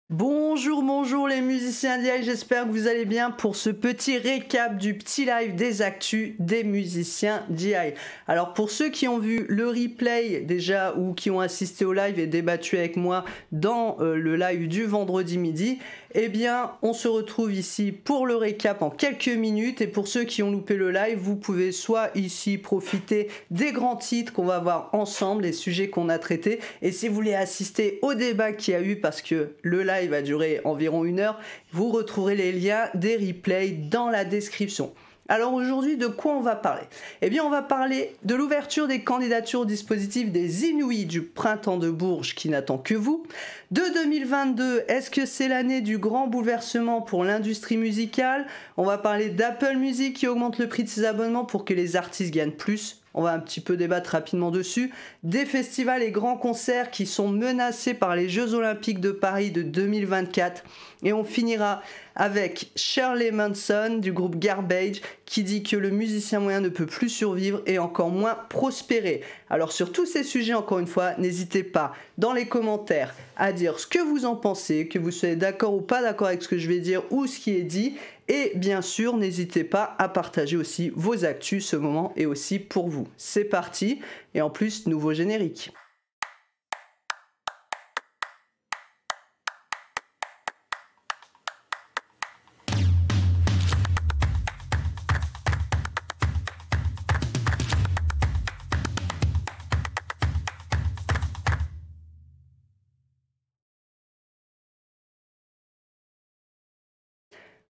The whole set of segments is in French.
Bonjour, bonjour les musiciens d'IA, j'espère que vous allez bien pour ce petit récap du petit live des actus des musiciens d'IA. Alors pour ceux qui ont vu le replay déjà ou qui ont assisté au live et débattu avec moi dans le live du vendredi midi, eh bien on se retrouve ici pour le récap en quelques minutes, et pour ceux qui ont loupé le live, vous pouvez soit ici profiter des grands titres qu'on va voir ensemble, les sujets qu'on a traités, et si vous voulez assister au débat qu'il y a eu, parce que le live va durer environ 1 heure, vous retrouverez les liens des replays dans la description. Alors aujourd'hui, de quoi on va parler? Eh bien, on va parler de l'ouverture des candidatures au dispositif des Inouïs du printemps de Bourges qui n'attend que vous. De 2022, est-ce que c'est l'année du grand bouleversement pour l'industrie musicale? On va parler d'Apple Music qui augmente le prix de ses abonnements pour que les artistes gagnent plus. On va un petit peu débattre rapidement dessus. Des festivals et grands concerts qui sont menacés par les Jeux Olympiques de Paris de 2024. Et on finira avec Shirley Manson du groupe Garbage qui dit que le musicien moyen ne peut plus survivre et encore moins prospérer. Alors sur tous ces sujets, encore une fois, n'hésitez pas dans les commentaires à dire ce que vous en pensez, que vous soyez d'accord ou pas d'accord avec ce que je vais dire ou ce qui est dit. Et bien sûr, n'hésitez pas à partager aussi vos actus, ce moment est aussi pour vous. C'est parti, et en plus, nouveau générique.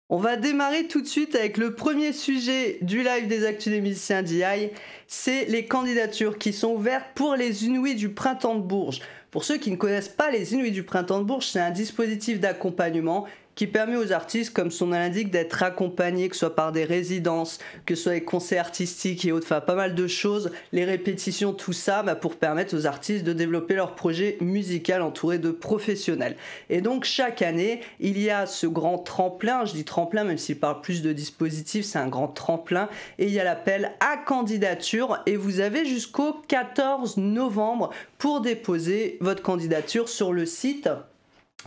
On va démarrer tout de suite avec le premier sujet du live des actus des musiciens d'IA, c'est les candidatures qui sont ouvertes pour les Inouïs du printemps de Bourges. Pour ceux qui ne connaissent pas les Inouïs du printemps de Bourges, c'est un dispositif d'accompagnement qui permet aux artistes, comme son nom l'indique, d'être accompagnés, que ce soit par des résidences, que ce soit des concerts artistiques et autres, enfin pas mal de choses, les répétitions, tout ça, pour permettre aux artistes de développer leur projet musical entouré de professionnels. Et donc chaque année, il y a ce grand tremplin, je dis tremplin même s'il parle plus de dispositifs, c'est un grand tremplin, et il y a l'appel à candidature, et vous avez jusqu'au 14 novembre pour déposer votre candidature sur le site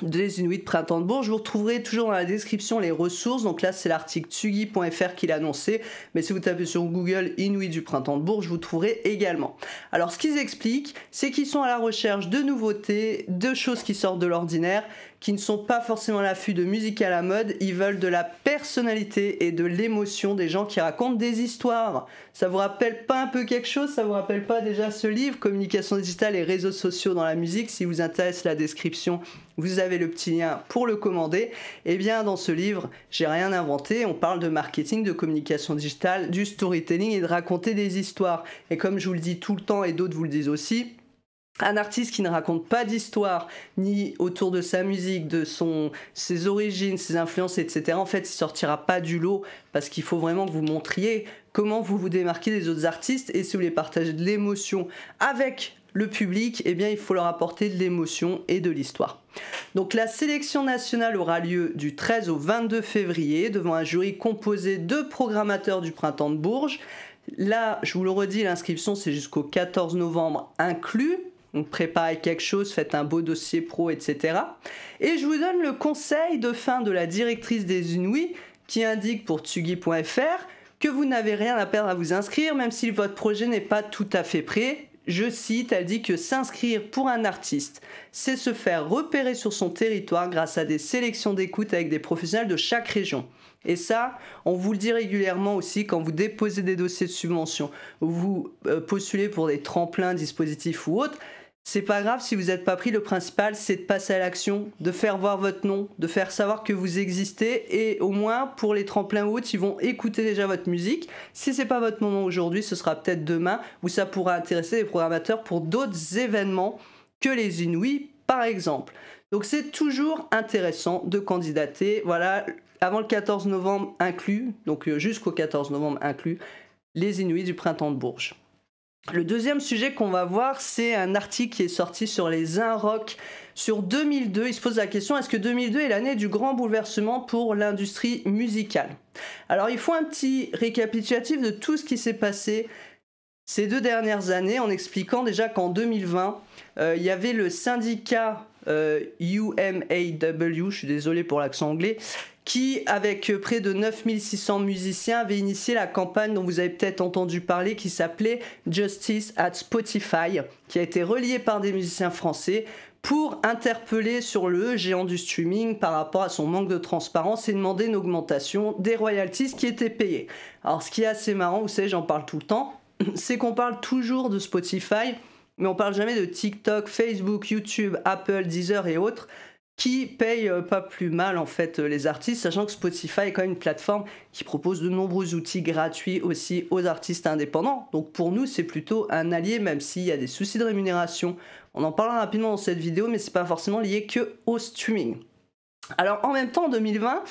des Inouïs de Printemps de Bourges. Vous retrouverez toujours dans la description les ressources. Donc là, c'est l'article tsugi.fr qui l'a annoncé. Mais si vous tapez sur Google Inouïs du Printemps de Bourges, vous trouverez également. Alors, ce qu'ils expliquent, c'est qu'ils sont à la recherche de nouveautés, de choses qui sortent de l'ordinaire, qui ne sont pas forcément à l'affût de musique à la mode. Ils veulent de la personnalité et de l'émotion des gens qui racontent des histoires. Ça vous rappelle pas un peu quelque chose? Ça vous rappelle pas déjà ce livre, Communication digitale et réseaux sociaux dans la musique? Si vous intéresse la description, vous avez le petit lien pour le commander. Et bien dans ce livre, j'ai rien inventé, on parle de marketing, de communication digitale, du storytelling et de raconter des histoires. Et comme je vous le dis tout le temps et d'autres vous le disent aussi, un artiste qui ne raconte pas d'histoire, ni autour de sa musique, de ses origines, ses influences, etc., en fait, il sortira pas du lot, parce qu'il faut vraiment que vous montriez comment vous vous démarquez des autres artistes, et si vous voulez partager de l'émotion avec le public, eh bien, il faut leur apporter de l'émotion et de l'histoire. Donc la sélection nationale aura lieu du 13 au 22 février, devant un jury composé de programmateurs du Printemps de Bourges. Là, je vous le redis, l'inscription, c'est jusqu'au 14 novembre inclus. Donc préparez quelque chose, faites un beau dossier pro, etc. Et je vous donne le conseil de fin de la directrice des Inouïs qui indique pour tsugi.fr que vous n'avez rien à perdre à vous inscrire, même si votre projet n'est pas tout à fait prêt. Je cite, elle dit que s'inscrire pour un artiste, c'est se faire repérer sur son territoire grâce à des sélections d'écoute avec des professionnels de chaque région. Et ça, on vous le dit régulièrement aussi quand vous déposez des dossiers de subvention, ou vous postulez pour des tremplins, dispositifs ou autres. C'est pas grave si vous n'êtes pas pris, le principal c'est de passer à l'action, de faire voir votre nom, de faire savoir que vous existez, et au moins pour les tremplins ou autres, ils vont écouter déjà votre musique. Si c'est pas votre moment aujourd'hui, ce sera peut-être demain, où ça pourra intéresser les programmateurs pour d'autres événements que les Inouïs par exemple. Donc c'est toujours intéressant de candidater, voilà, avant le 14 novembre inclus, donc jusqu'au 14 novembre inclus, les Inouïs du Printemps de Bourges. Le deuxième sujet qu'on va voir, c'est un article qui est sorti sur les Inrock sur 2002. Il se pose la question, est-ce que 2002 est l'année du grand bouleversement pour l'industrie musicale? Alors il faut un petit récapitulatif de tout ce qui s'est passé ces 2 dernières années, en expliquant déjà qu'en 2020, il y avait le syndicat UMAW, je suis désolé pour l'accent anglais, qui, avec près de 9600 musiciens, avait initié la campagne dont vous avez peut-être entendu parler, qui s'appelait Justice at Spotify, qui a été reliée par des musiciens français pour interpeller sur le géant du streaming par rapport à son manque de transparence et demander une augmentation des royalties qui étaient payées. Alors ce qui est assez marrant, vous savez, j'en parle tout le temps, c'est qu'on parle toujours de Spotify, mais on parle jamais de TikTok, Facebook, YouTube, Apple, Deezer et autres, qui payent pas plus mal en fait les artistes, sachant que Spotify est quand même une plateforme qui propose de nombreux outils gratuits aussi aux artistes indépendants. Donc pour nous, c'est plutôt un allié, même s'il y a des soucis de rémunération. On en parlera rapidement dans cette vidéo, mais c'est pas forcément lié que au streaming. Alors en même temps, en 2020,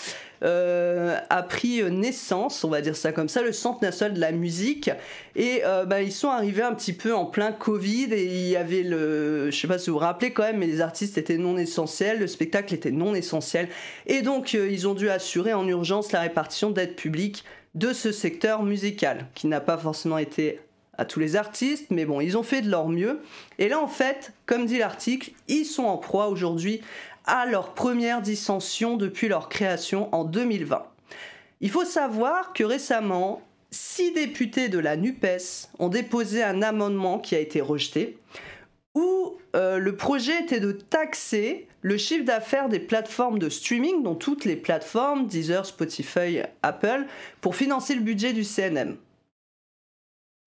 a pris naissance, on va dire ça comme ça, le Centre national de la musique, et ils sont arrivés un petit peu en plein Covid, et il y avait je sais pas si vous vous rappelez quand même, mais les artistes étaient non essentiels, le spectacle était non essentiel, et donc ils ont dû assurer en urgence la répartition d'aides publiques de ce secteur musical, qui n'a pas forcément été à tous les artistes, mais bon, ils ont fait de leur mieux, et là en fait, comme dit l'article, ils sont en proie aujourd'hui à leur première dissension depuis leur création en 2020. Il faut savoir que récemment, 6 députés de la NUPES ont déposé un amendement qui a été rejeté, où le projet était de taxer le chiffre d'affaires des plateformes de streaming, dont toutes les plateformes, Deezer, Spotify, Apple, pour financer le budget du CNM.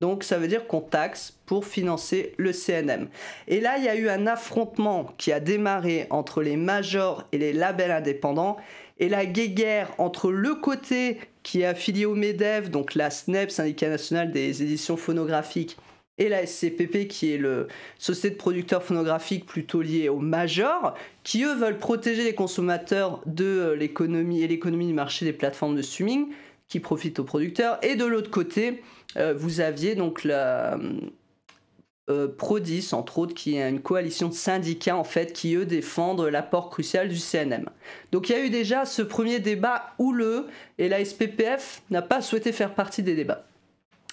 Donc ça veut dire qu'on taxe pour financer le CNM. Et là, il y a eu un affrontement qui a démarré entre les majors et les labels indépendants, et la guéguerre entre le côté qui est affilié au MEDEF, donc la SNEP, Syndicat National des Éditions Phonographiques, et la SCPP, qui est le Société de producteurs phonographiques plutôt liée aux majors, qui eux veulent protéger les consommateurs de l'économie et l'économie du marché des plateformes de streaming, qui profitent aux producteurs, et de l'autre côté, vous aviez donc la Prodis, entre autres, qui est une coalition de syndicats en fait, qui eux défendent l'apport crucial du CNM. Donc il y a eu déjà ce premier débat houleux, et la SPPF n'a pas souhaité faire partie des débats.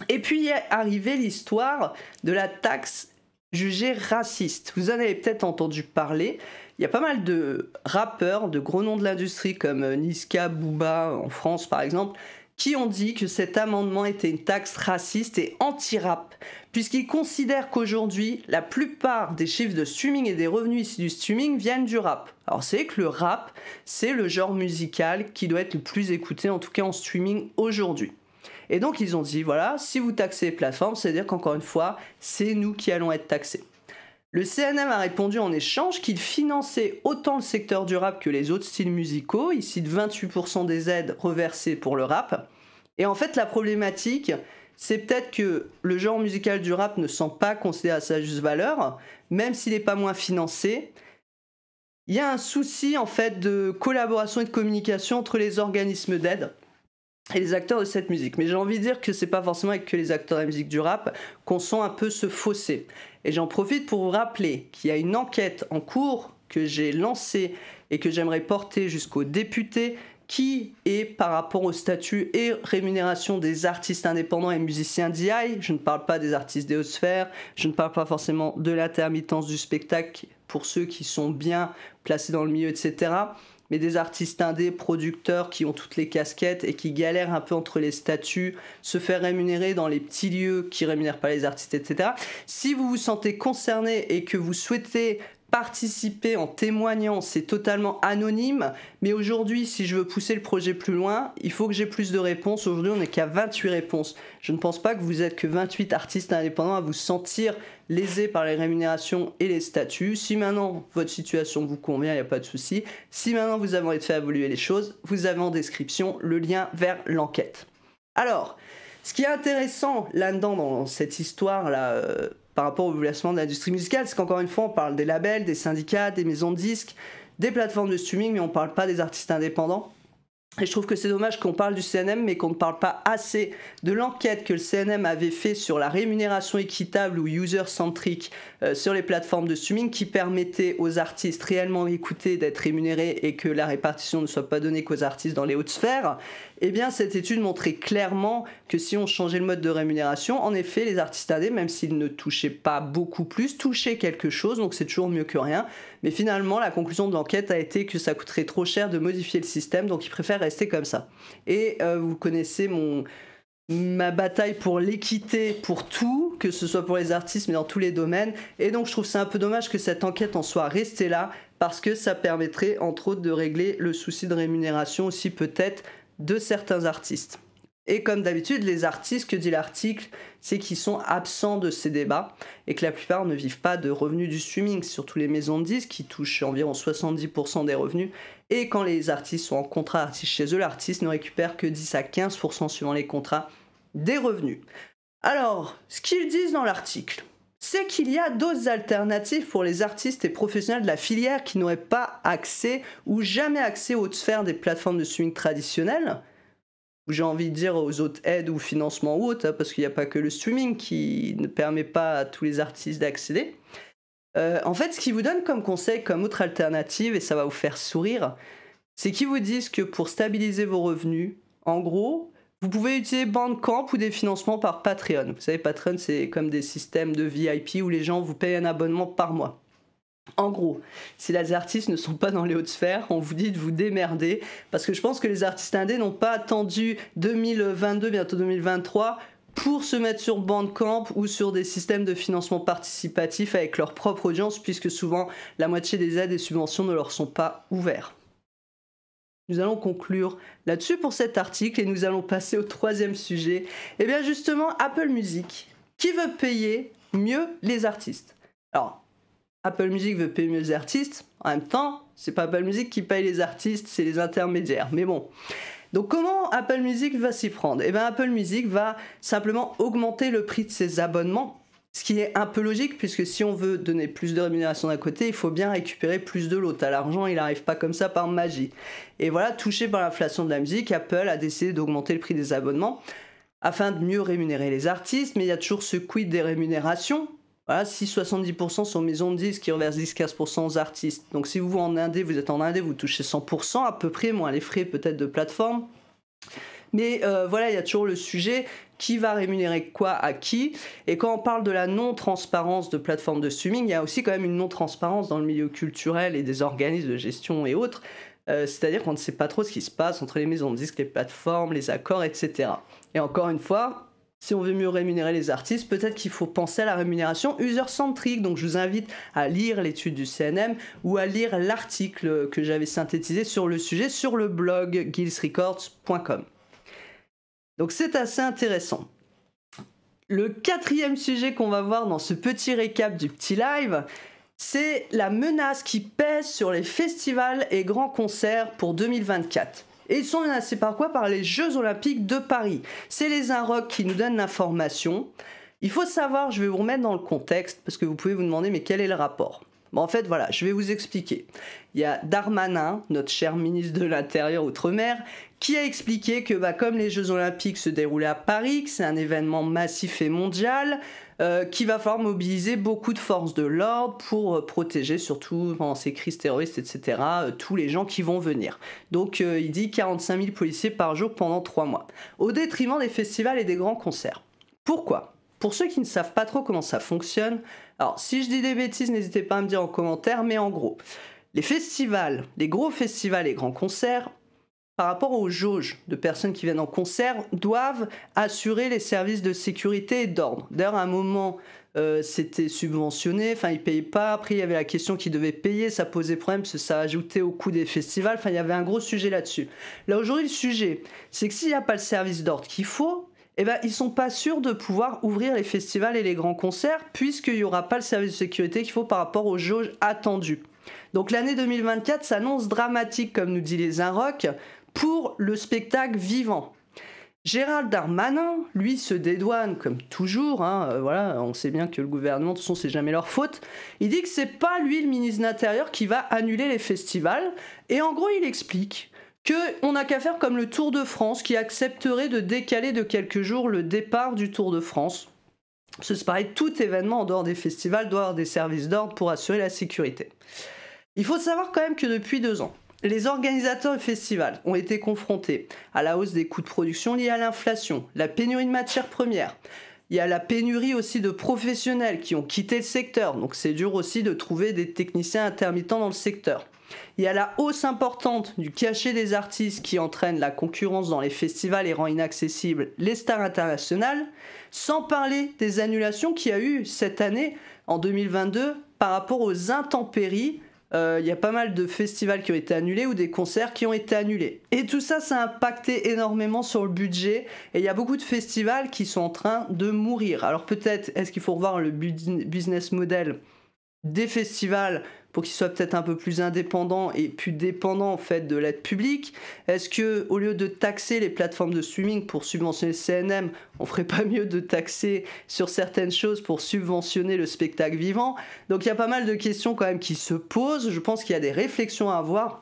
Et puis est arrivée l'histoire de la taxe jugée raciste. Vous en avez peut-être entendu parler. Il y a pas mal de rappeurs, de gros noms de l'industrie comme Niska, Booba en France par exemple, qui ont dit que cet amendement était une taxe raciste et anti-rap, puisqu'ils considèrent qu'aujourd'hui, la plupart des chiffres de streaming et des revenus issus du streaming viennent du rap. Alors c'est vrai que le rap, c'est le genre musical qui doit être le plus écouté, en tout cas en streaming aujourd'hui. Et donc ils ont dit, voilà, si vous taxez les plateformes, c'est-à-dire qu'encore une fois, c'est nous qui allons être taxés. Le CNM a répondu en échange qu'il finançait autant le secteur du rap que les autres styles musicaux, ici de 28% des aides reversées pour le rap. Et en fait, la problématique, c'est peut-être que le genre musical du rap ne sent pas considéré à sa juste valeur, même s'il n'est pas moins financé. Il y a un souci en fait de collaboration et de communication entre les organismes d'aide et les acteurs de cette musique. Mais j'ai envie de dire que c'est pas forcément avec que les acteurs de la musique du rap qu'on sent un peu ce fossé. Et j'en profite pour vous rappeler qu'il y a une enquête en cours que j'ai lancée et que j'aimerais porter jusqu'aux députés, qui est par rapport au statut et rémunération des artistes indépendants et musiciens d'IA. Je ne parle pas des artistes des hautes sphères, je ne parle pas forcément de l'intermittence du spectacle pour ceux qui sont bien placés dans le milieu, etc. Mais des artistes indés, producteurs qui ont toutes les casquettes et qui galèrent un peu entre les statuts, se faire rémunérer dans les petits lieux qui rémunèrent pas les artistes, etc. Si vous vous sentez concerné et que vous souhaitez participer en témoignant, c'est totalement anonyme, mais aujourd'hui, si je veux pousser le projet plus loin, il faut que j'ai plus de réponses. Aujourd'hui, on n'est qu'à 28 réponses. Je ne pense pas que vous êtes que 28 artistes indépendants à vous sentir lésés par les rémunérations et les statuts. Si maintenant votre situation vous convient, il n'y a pas de souci. Si maintenant vous avez envie de faire évoluer les choses, vous avez en description le lien vers l'enquête. Alors, ce qui est intéressant là-dedans, dans cette histoire-là, par rapport au bouleversement de l'industrie musicale, c'est qu'encore une fois, on parle des labels, des syndicats, des maisons de disques, des plateformes de streaming, mais on ne parle pas des artistes indépendants. Et je trouve que c'est dommage qu'on parle du CNM, mais qu'on ne parle pas assez de l'enquête que le CNM avait fait sur la rémunération équitable ou user-centric sur les plateformes de streaming, qui permettait aux artistes réellement écoutés d'être rémunérés et que la répartition ne soit pas donnée qu'aux artistes dans les hautes sphères. Eh bien, cette étude montrait clairement que si on changeait le mode de rémunération, en effet, les artistes indés, même s'ils ne touchaient pas beaucoup plus, touchaient quelque chose, donc c'est toujours mieux que rien. Mais finalement, la conclusion de l'enquête a été que ça coûterait trop cher de modifier le système, donc ils préfèrent rester comme ça. Et vous connaissez ma bataille pour l'équité pour tout, que ce soit pour les artistes, mais dans tous les domaines. Et donc je trouve c'est un peu dommage que cette enquête en soit restée là, parce que ça permettrait entre autres de régler le souci de rémunération aussi peut-être de certains artistes. Et comme d'habitude, les artistes, que dit l'article, c'est qu'ils sont absents de ces débats et que la plupart ne vivent pas de revenus du streaming, surtout les maisons de disques qui touchent environ 70% des revenus. Et quand les artistes sont en contrat artiste chez eux, l'artiste ne récupère que 10 à 15% suivant les contrats des revenus. Alors, ce qu'ils disent dans l'article, c'est qu'il y a d'autres alternatives pour les artistes et professionnels de la filière qui n'auraient pas accès ou jamais accès aux hautes sphères des plateformes de streaming traditionnelles. J'ai envie de dire aux autres aides ou financements ou autres, parce qu'il n'y a pas que le streaming qui ne permet pas à tous les artistes d'accéder. En fait, ce qu'ils vous donnent comme conseil, comme autre alternative, et ça va vous faire sourire, c'est qu'ils vous disent que pour stabiliser vos revenus, en gros, vous pouvez utiliser Bandcamp ou des financements par Patreon. Vous savez, Patreon, c'est comme des systèmes de VIP où les gens vous payent un abonnement par mois. En gros, si les artistes ne sont pas dans les hautes sphères, on vous dit de vous démerder, parce que je pense que les artistes indés n'ont pas attendu 2022, bientôt 2023, pour se mettre sur Bandcamp ou sur des systèmes de financement participatif avec leur propre audience, puisque souvent la moitié des aides et subventions ne leur sont pas ouverts. Nous allons conclure là-dessus pour cet article et nous allons passer au troisième sujet. Et bien justement, Apple Music, qui veut payer mieux les artistes. Alors, Apple Music veut payer mieux les artistes, en même temps, c'est pas Apple Music qui paye les artistes, c'est les intermédiaires, mais bon. Donc comment Apple Music va s'y prendre ? Eh bien Apple Music va simplement augmenter le prix de ses abonnements, ce qui est un peu logique, puisque si on veut donner plus de rémunération d'un côté, il faut bien récupérer plus de l'autre. L'argent, il n'arrive pas comme ça par magie. Et voilà, touché par l'inflation de la musique, Apple a décidé d'augmenter le prix des abonnements afin de mieux rémunérer les artistes, mais il y a toujours ce quid des rémunérations. Voilà, si 70% sont maisons de disques qui reversent 10-15% aux artistes. Donc si vous êtes en indé, vous touchez 100% à peu près, moins les frais peut-être de plateforme. Mais voilà, il y a toujours le sujet, qui va rémunérer quoi à qui. Et quand on parle de la non-transparence de plateformes de streaming, il y a aussi quand même une non-transparence dans le milieu culturel et des organismes de gestion et autres. C'est-à-dire qu'on ne sait pas trop ce qui se passe entre les maisons de disques, les plateformes, les accords, etc. Et encore une fois, si on veut mieux rémunérer les artistes, peut-être qu'il faut penser à la rémunération user-centrique. Donc je vous invite à lire l'étude du CNM ou à lire l'article que j'avais synthétisé sur le sujet sur le blog guildsrecords.com. Donc c'est assez intéressant. Le quatrième sujet qu'on va voir dans ce petit récap du petit live, c'est la menace qui pèse sur les festivals et grands concerts pour 2024. Et ils sont menacés par quoi ? Par les Jeux Olympiques de Paris. C'est les Inrocks qui nous donnent l'information. Il faut savoir, je vais vous remettre dans le contexte, parce que vous pouvez vous demander, mais quel est le rapport ? Bon, en fait, voilà, je vais vous expliquer. Il y a Darmanin, notre cher ministre de l'Intérieur Outre-mer, qui a expliqué que comme les Jeux Olympiques se déroulaient à Paris, que c'est un événement massif et mondial, qu'il va falloir mobiliser beaucoup de forces de l'ordre pour protéger, surtout pendant ces crises terroristes, etc., tous les gens qui vont venir. Donc il dit 45 000 policiers par jour pendant 3 mois, au détriment des festivals et des grands concerts. Pourquoi ? Pour ceux qui ne savent pas trop comment ça fonctionne, alors si je dis des bêtises, n'hésitez pas à me dire en commentaire, mais en gros, les festivals, les gros festivals et grands concerts, par rapport aux jauges de personnes qui viennent en concert, doivent assurer les services de sécurité et d'ordre. D'ailleurs, à un moment, c'était subventionné, enfin, ils ne payaient pas. Après, il y avait la question qu'ils devaient payer, ça posait problème parce que ça ajoutait au coût des festivals. Enfin, il y avait un gros sujet là-dessus. Là, aujourd'hui, le sujet, c'est que s'il n'y a pas le service d'ordre qu'il faut, ils ne sont pas sûrs de pouvoir ouvrir les festivals et les grands concerts, puisqu'il n'y aura pas le service de sécurité qu'il faut par rapport aux jauges attendues. Donc l'année 2024 s'annonce dramatique, comme nous dit les Inrocks, pour le spectacle vivant. Gérald Darmanin, lui, se dédouane comme toujours, voilà, on sait bien que le gouvernement, de toute façon, c'est jamais leur faute. Il dit que c'est pas lui, le ministre de l'Intérieur, qui va annuler les festivals, et en gros, il explique qu'on n'a qu'à faire comme le Tour de France qui accepterait de décaler de quelques jours le départ du Tour de France. C'est pareil, tout événement en dehors des festivals doit avoir des services d'ordre pour assurer la sécurité. Il faut savoir quand même que depuis 2 ans, les organisateurs de festivals ont été confrontés à la hausse des coûts de production liés à l'inflation, la pénurie de matières premières. Il y a la pénurie aussi de professionnels qui ont quitté le secteur, donc c'est dur aussi de trouver des techniciens intermittents dans le secteur. Il y a la hausse importante du cachet des artistes qui entraîne la concurrence dans les festivals et rend inaccessibles les stars internationales, sans parler des annulations qu'il y a eu cette année, en 2022, par rapport aux intempéries. Il y a pas mal de festivals qui ont été annulés ou des concerts qui ont été annulés. Et tout ça, ça a impacté énormément sur le budget et il y a beaucoup de festivals qui sont en train de mourir. Alors peut-être, est-ce qu'il faut revoir le business model des festivals pour qu'ils soient peut-être un peu plus indépendants et plus dépendants en fait de l'aide publique? Est-ce que au lieu de taxer les plateformes de streaming pour subventionner le CNM, on ferait pas mieux de taxer sur certaines choses pour subventionner le spectacle vivant? Donc il y a pas mal de questions quand même qui se posent. Je pense qu'il y a des réflexions à avoir.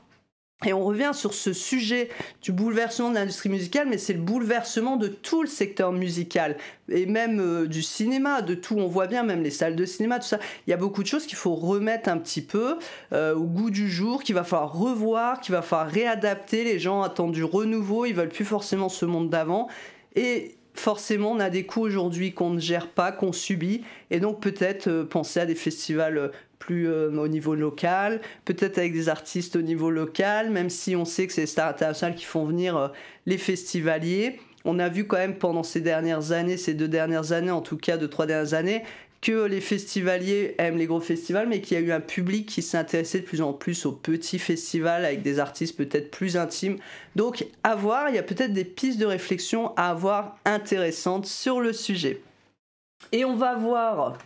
Et on revient sur ce sujet du bouleversement de l'industrie musicale, mais c'est le bouleversement de tout le secteur musical, et même du cinéma, de tout, on voit bien, même les salles de cinéma, tout ça. Il y a beaucoup de choses qu'il faut remettre un petit peu au goût du jour, qu'il va falloir revoir, qu'il va falloir réadapter. Les gens attendent du renouveau, ils veulent plus forcément ce monde d'avant. Et forcément, on a des coûts aujourd'hui qu'on ne gère pas, qu'on subit, et donc peut-être penser à des festivals plus au niveau local, peut-être avec des artistes au niveau local, même si on sait que c'est les stars internationales qui font venir les festivaliers. On a vu quand même pendant ces 2 dernières années, en tout cas 3 dernières années, que les festivaliers aiment les gros festivals, mais qu'il y a eu un public qui s'est intéressé de plus en plus aux petits festivals avec des artistes peut-être plus intimes. Donc à voir, il y a peut-être des pistes de réflexion à avoir intéressantes sur le sujet. Et on va voir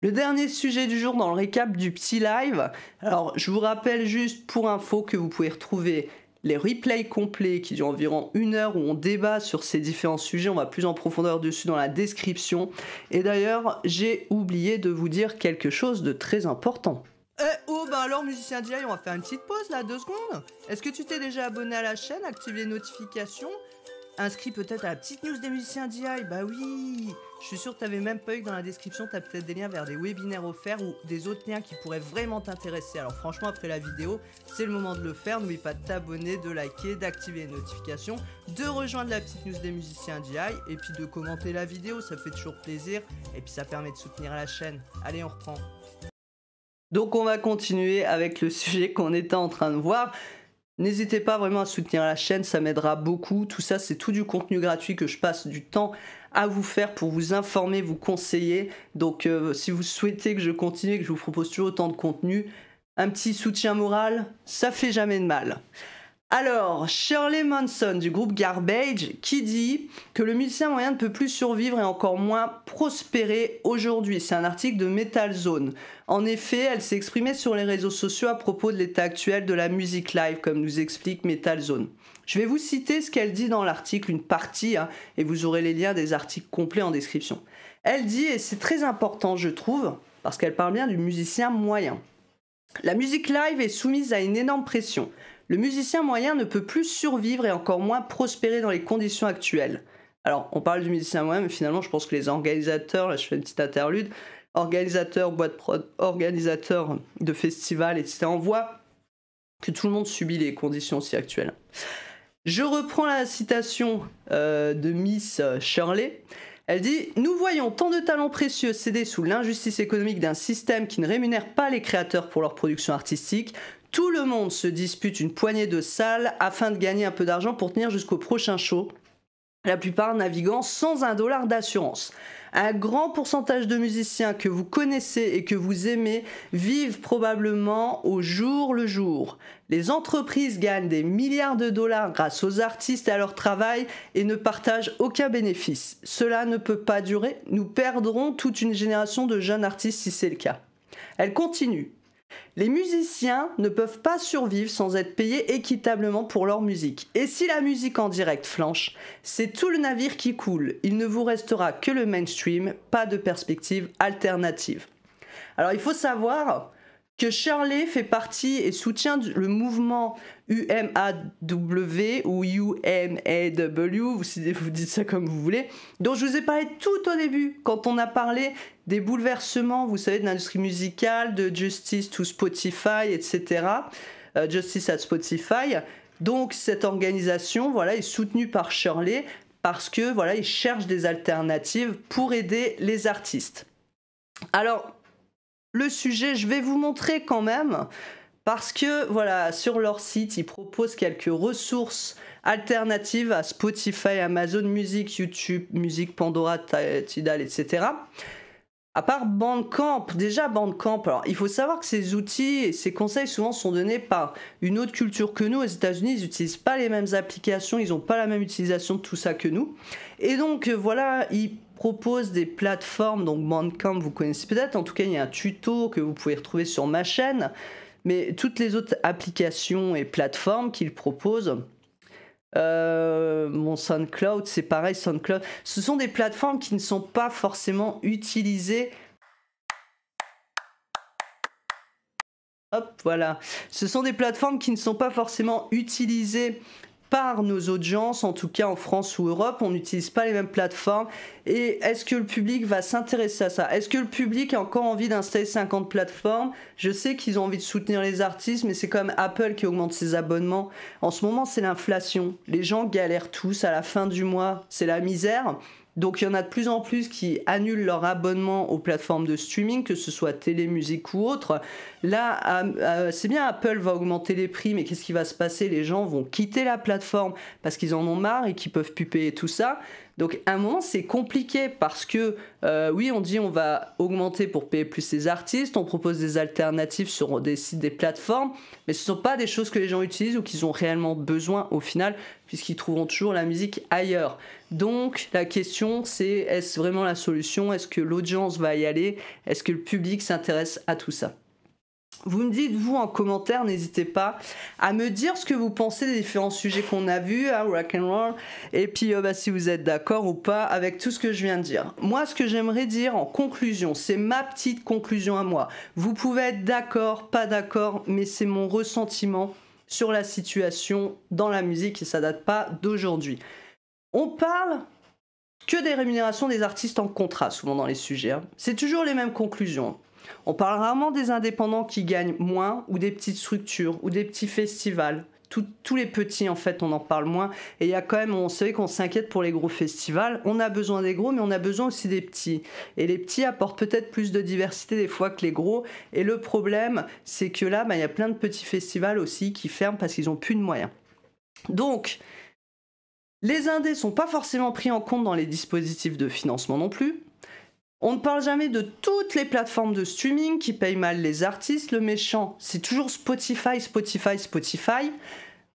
le dernier sujet du jour dans le récap du petit live. Alors je vous rappelle juste pour info que vous pouvez retrouver les replays complets qui durent environ 1 heure où on débat sur ces différents sujets, on va plus en profondeur dessus dans la description. Et d'ailleurs, j'ai oublié de vous dire quelque chose de très important. Alors musicien DI, on va faire une petite pause là, 2 secondes. Est-ce que tu t'es déjà abonné à la chaîne, activé les notifications, inscrit peut-être à la petite news des musiciens DI? Bah oui, je suis sûr que t'avais même pas eu que dans la description, t'as peut-être des liens vers des webinaires offerts ou des autres liens qui pourraient vraiment t'intéresser. Alors franchement, après la vidéo, c'est le moment de le faire. N'oublie pas de t'abonner, de liker, d'activer les notifications, de rejoindre la petite news des musiciens DI et puis de commenter la vidéo, ça fait toujours plaisir et puis ça permet de soutenir la chaîne. Allez, on reprend. Donc on va continuer avec le sujet qu'on était en train de voir. N'hésitez pas vraiment à soutenir la chaîne, ça m'aidera beaucoup. Tout ça, c'est tout du contenu gratuit que je passe du temps à vous faire pour vous informer, vous conseiller. Donc si vous souhaitez que je continue et que je vous propose toujours autant de contenu, un petit soutien moral, ça fait jamais de mal. Alors, Shirley Manson du groupe Garbage qui dit que le musicien moyen ne peut plus survivre et encore moins prospérer aujourd'hui. C'est un article de Metal Zone. En effet, elle s'est exprimée sur les réseaux sociaux à propos de l'état actuel de la musique live, comme nous explique Metal Zone. Je vais vous citer ce qu'elle dit dans l'article, une partie, et vous aurez les liens des articles complets en description. Elle dit, et c'est très important je trouve, parce qu'elle parle bien du musicien moyen. La musique live est soumise à une énorme pression. Le musicien moyen ne peut plus survivre et encore moins prospérer dans les conditions actuelles. Alors, on parle du musicien moyen, mais finalement, je pense que les organisateurs, là je fais une petite interlude, organisateurs, boîte prod, organisateurs de festivals, etc., on voit que tout le monde subit les conditions aussi actuelles. Je reprends la citation de Miss Shirley. Elle dit « Nous voyons tant de talents précieux céder sous l'injustice économique d'un système qui ne rémunère pas les créateurs pour leur production artistique. Tout le monde se dispute une poignée de salles afin de gagner un peu d'argent pour tenir jusqu'au prochain show. La plupart naviguant sans $1 d'assurance. Un grand pourcentage de musiciens que vous connaissez et que vous aimez vivent probablement au jour le jour. Les entreprises gagnent des milliards de dollars grâce aux artistes et à leur travail et ne partagent aucun bénéfice. Cela ne peut pas durer. Nous perdrons toute une génération de jeunes artistes si c'est le cas. » Elle continue. Les musiciens ne peuvent pas survivre sans être payés équitablement pour leur musique. Et si la musique en direct flanche, c'est tout le navire qui coule. Il ne vous restera que le mainstream, pas de perspective alternative. Alors il faut savoir que Shirley fait partie et soutient le mouvement UMAW ou UMAW, vous dites ça comme vous voulez, dont je vous ai parlé tout au début, quand on a parlé des bouleversements, vous savez, de l'industrie musicale, de Justice to Spotify, etc. Justice at Spotify. Donc cette organisation, voilà, est soutenue par Shirley parce que voilà, ils cherchent des alternatives pour aider les artistes. Alors, le sujet, je vais vous montrer quand même, parce que voilà, sur leur site, ils proposent quelques ressources alternatives à Spotify, Amazon Music, YouTube Music, Pandora, Tidal, etc. À part Bandcamp, déjà Bandcamp, alors il faut savoir que ces outils et ces conseils souvent sont donnés par une autre culture que nous. Aux États-Unis, ils n'utilisent pas les mêmes applications, ils n'ont pas la même utilisation de tout ça que nous. Et donc voilà, ils proposent des plateformes, donc Bandcamp vous connaissez peut-être, en tout cas il y a un tuto que vous pouvez retrouver sur ma chaîne, mais toutes les autres applications et plateformes qu'ils proposent, mon SoundCloud, c'est pareil, SoundCloud, ce sont des plateformes qui ne sont pas forcément utilisées. Hop, voilà. Ce sont des plateformes qui ne sont pas forcément utilisées par nos audiences, en tout cas en France ou Europe, on n'utilise pas les mêmes plateformes. Et est-ce que le public va s'intéresser à ça? Est-ce que le public a encore envie d'installer 50 plateformes? Je sais qu'ils ont envie de soutenir les artistes, mais c'est comme Apple qui augmente ses abonnements. En ce moment, c'est l'inflation. Les gens galèrent tous à la fin du mois, c'est la misère. Donc il y en a de plus en plus qui annulent leur abonnement aux plateformes de streaming, que ce soit télé, musique ou autre. Là, c'est bien, Apple va augmenter les prix, mais qu'est-ce qui va se passer? Les gens vont quitter la plateforme parce qu'ils en ont marre et qu'ils peuvent plus payer tout ça. Donc à un moment, c'est compliqué parce que, oui, on dit on va augmenter pour payer plus les artistes, on propose des alternatives sur des sites, des plateformes, mais ce ne sont pas des choses que les gens utilisent ou qu'ils ont réellement besoin au final, puisqu'ils trouveront toujours la musique ailleurs. Donc la question, c'est est-ce vraiment la solution? Est-ce que l'audience va y aller? Est-ce que le public s'intéresse à tout ça? Vous me dites, vous, en commentaire, n'hésitez pas à me dire ce que vous pensez des différents sujets qu'on a vus, hein, rock'n'roll, et puis si vous êtes d'accord ou pas avec tout ce que je viens de dire. Moi, ce que j'aimerais dire en conclusion, c'est ma petite conclusion à moi. Vous pouvez être d'accord, pas d'accord, mais c'est mon ressentiment sur la situation dans la musique et ça date pas d'aujourd'hui. On parle que des rémunérations des artistes en contrat, souvent dans les sujets. Hein. C'est toujours les mêmes conclusions. On parle rarement des indépendants qui gagnent moins, ou des petites structures, ou des petits festivals. Tous les petits, en fait, on en parle moins. Et il y a quand même, on sait qu'on s'inquiète pour les gros festivals. On a besoin des gros, mais on a besoin aussi des petits. Et les petits apportent peut-être plus de diversité des fois que les gros. Et le problème, c'est que là, il y a plein de petits festivals aussi qui ferment parce qu'ils n'ont plus de moyens. Donc, les indés sont pas forcément pris en compte dans les dispositifs de financement non plus. On ne parle jamais de toutes les plateformes de streaming qui payent mal les artistes. Le méchant, c'est toujours Spotify, Spotify, Spotify.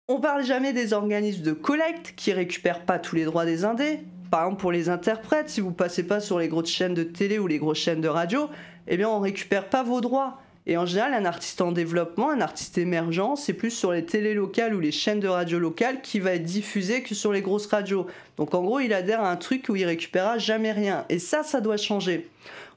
On parle jamais des organismes de collecte qui récupèrent pas tous les droits des indés. Par exemple, pour les interprètes, si vous passez pas sur les grosses chaînes de télé ou les grosses chaînes de radio, eh bien, on récupère pas vos droits. Et en général, un artiste en développement, un artiste émergent, c'est plus sur les télés locales ou les chaînes de radio locales qui va être diffusé que sur les grosses radios. Donc en gros, il adhère à un truc où il récupérera jamais rien. Et ça doit changer.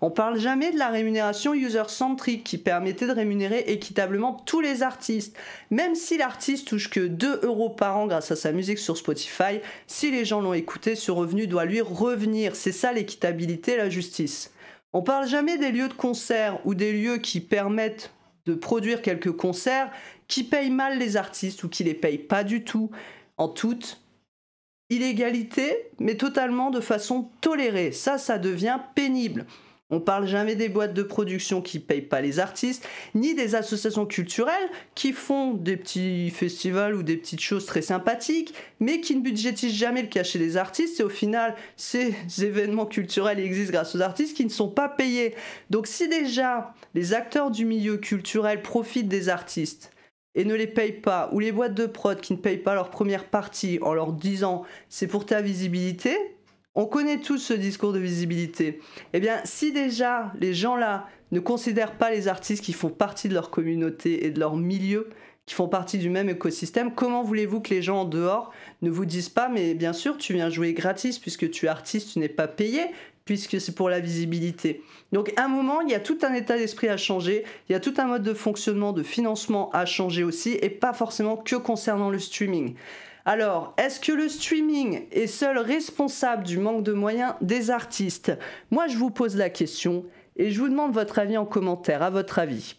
On parle jamais de la rémunération user-centric qui permettait de rémunérer équitablement tous les artistes. Même si l'artiste touche que 2 € par an grâce à sa musique sur Spotify, si les gens l'ont écouté, ce revenu doit lui revenir. C'est ça l'équitabilité, la justice. On parle jamais des lieux de concert ou des lieux qui permettent de produire quelques concerts qui payent mal les artistes ou qui les payent pas du tout, en toute illégalité, mais totalement de façon tolérée. Ça devient pénible. On parle jamais des boîtes de production qui payent pas les artistes, ni des associations culturelles qui font des petits festivals ou des petites choses très sympathiques, mais qui ne budgétisent jamais le cachet des artistes. Et au final, ces événements culturels existent grâce aux artistes qui ne sont pas payés. Donc si déjà les acteurs du milieu culturel profitent des artistes et ne les payent pas, ou les boîtes de prod qui ne payent pas leur première partie en leur disant c'est pour ta visibilité, on connaît tous ce discours de visibilité. Eh bien, si déjà les gens là ne considèrent pas les artistes qui font partie de leur communauté et de leur milieu, qui font partie du même écosystème. Comment voulez-vous que les gens en dehors ne vous disent pas, mais bien sûr, tu viens jouer gratis puisque tu es artiste, tu n'es pas payé, puisque c'est pour la visibilité. Donc à un moment, il y a tout un état d'esprit à changer, il y a tout un mode de fonctionnement, de financement à changer aussi, et pas forcément que concernant le streaming. Alors, est-ce que le streaming est seul responsable du manque de moyens des artistes? Moi, je vous pose la question et je vous demande votre avis en commentaire. À votre avis,